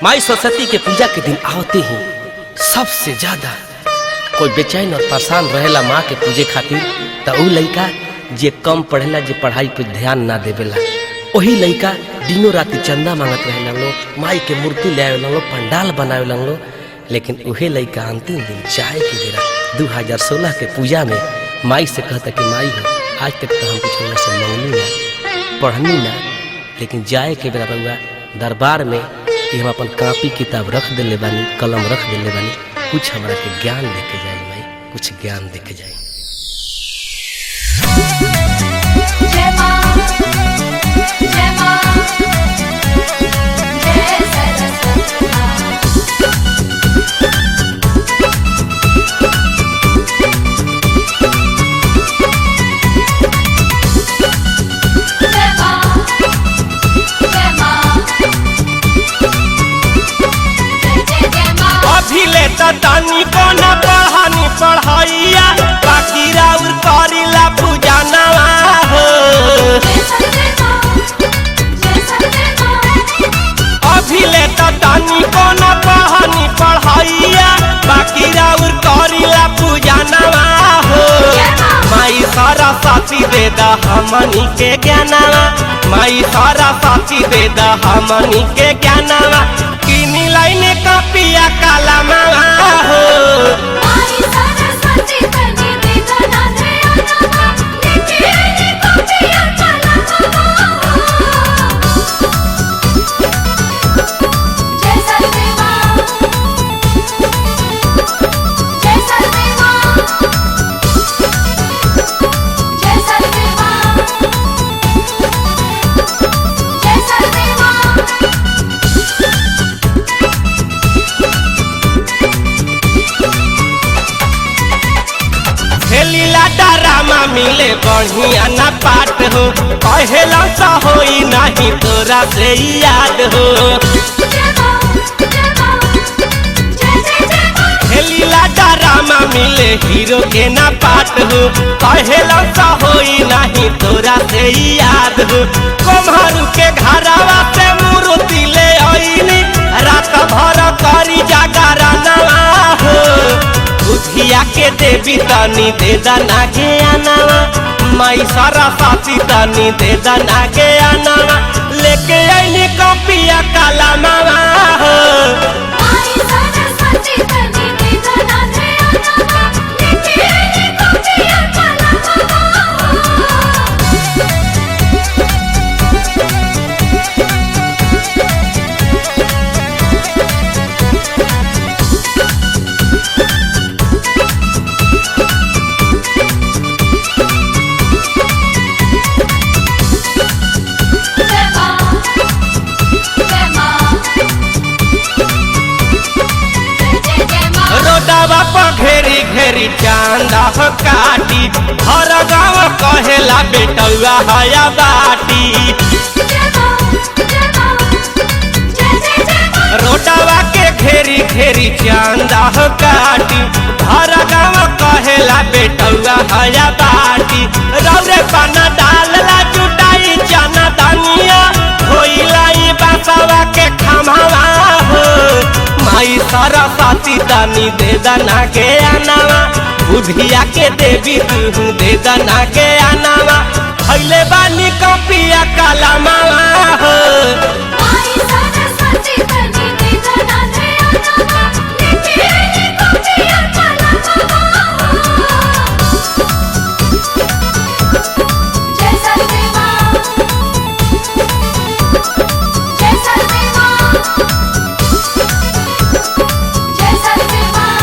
माई सरस्वती के पूजा के दिन आवते ही सबसे ज्यादा कोई बेचैन और परेशान रहेला माँ के पूजे खातिर, तो उ लड़का जे कम पढ़ेला, जे पढ़ाई पे ध्यान ना देवेला, वही लड़का दिनों रात चंदा मांगत रहेला लोग, माई के मूर्ति ले आवेला लोग, पंडाल बनावे लोग। लेकिन वही लड़का अंतिम दिन जाए के बेरा 2016 के पूजा में माई से कहता कि माई हो, आज तक तो हम कुछ से मंगनी ना, पढ़नी ना, लेकिन जाए के बेरा रउआ दरबार में कि हम अपन कॉपी किताब रख दिले बानी, कलम रख दिले बानी, कुछ हमारा के ज्ञान देके जाए माई, कुछ ज्ञान देके जाए। जय मां, जय मां, जय सरस्वती मां। जय मां, जय मां, जय मां। अभी ले तानी को न पढ़ानी पढ़ाइया, बाकी राउर करीला पूजा नवा हो। अभी ले तानी को न पढ़ानी पढ़ाइया, बाकी राउर करीला पूजा नवा हो। माई सरस्वती दे दा हमनी के ज्ञानवा, माई सरस्वती दे दा हमनी के ज्ञानवा, किनी लाइने कपिया कलमा हो। माई सरस्वती तनी दे दना ध्यानवा, लिखी आईने कॉपिया कलमवा हो। जय सरस्वती मां, जय सरस्वती मां, जय सरस्वती मां, जय सरस्वती मां। खेलीला डरामा मिले बढ़िया न पाट हो, कहेला सा होई नहीं तोरा से याद हो। खेलीला डरामा मिले हीरो के न पाट हो, कहेला सा होई नहीं तोरा से याद हो। कुम्हारू के घरवा से मूर्ति ले आईनी, रात भर करी जागरा नवा हो। बुधिया के देवी तनी दे दना के आनावा, माई सरस्वती तनी दे दना के आनावा, लेके आईनी कॉपिया कलमवा हो। माई सरस्वती तनी दे दना ध्यानवा, लिखी आईने कॉपिया कलमवा हो। जय मां, जय मां, जय मां। रोडवा पर घेरी घेरी चांदा हो काटी, हर गाँव कहेला बेटौआ हया बाटी। रोडवा के घेरी घेरी चांदा हो काटी, हर गाँव कहेला बेटौआ हया बाटी। रौरे पाना डालला जुटाई चना दानिया, होइलाई बासवा के खमावा हो। माई सरस्वती तनी दे दना के आनावा, बुधिया के देवी तू दे दना के आनावा, खैले बानी कॉपिया कलमवा हो। माई सरस्वती तनी दे दना ध्यानवा, लिखी आईने कॉपिया कलमवा हो। जय सरस्वती मां, जय सरस्वती मां, जय सरस्वती मां,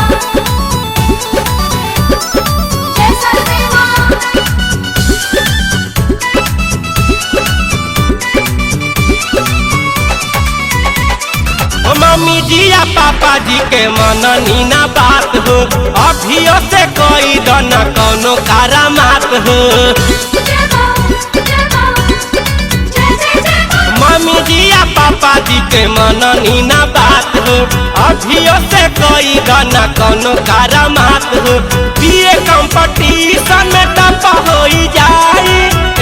जय सरस्वती मां। मम्मी जी या पापा जी के मननी ना बात हो, अभियो से कोई दना कोनो करामात हो। मम्मी जी या पापा जी के मननी ना बात हो, अभियो से कोई दना कोनो करामात हो। बीए कंपटीशन में टप हो जाई,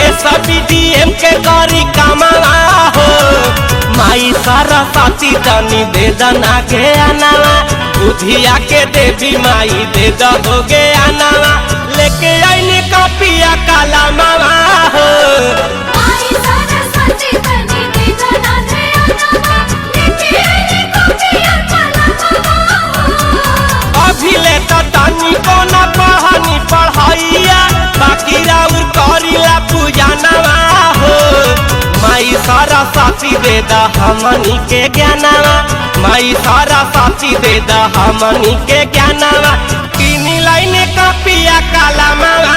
ए सब डीएम के करी कमावा हो। माई सरस्वती सरस्वती तनी दे दना के अनावा बुधिया के देवी माई दे दो गे अनावा लेके आईने कॉपिया काला मामा हो आई सरस्वती तनी दे दना के अनावा लेके आईने कॉपिया काला मामा अभी ले तो तनी को ना कहानी पढ़ाइया बाकी राउर करिला पूजा नवा हो माई सरस्वती दे दा हमनी के ज्ञानवा माई सरस्वती दे दा हमनी के ज्ञानवा किनी लाइने कॉपिया काला मामा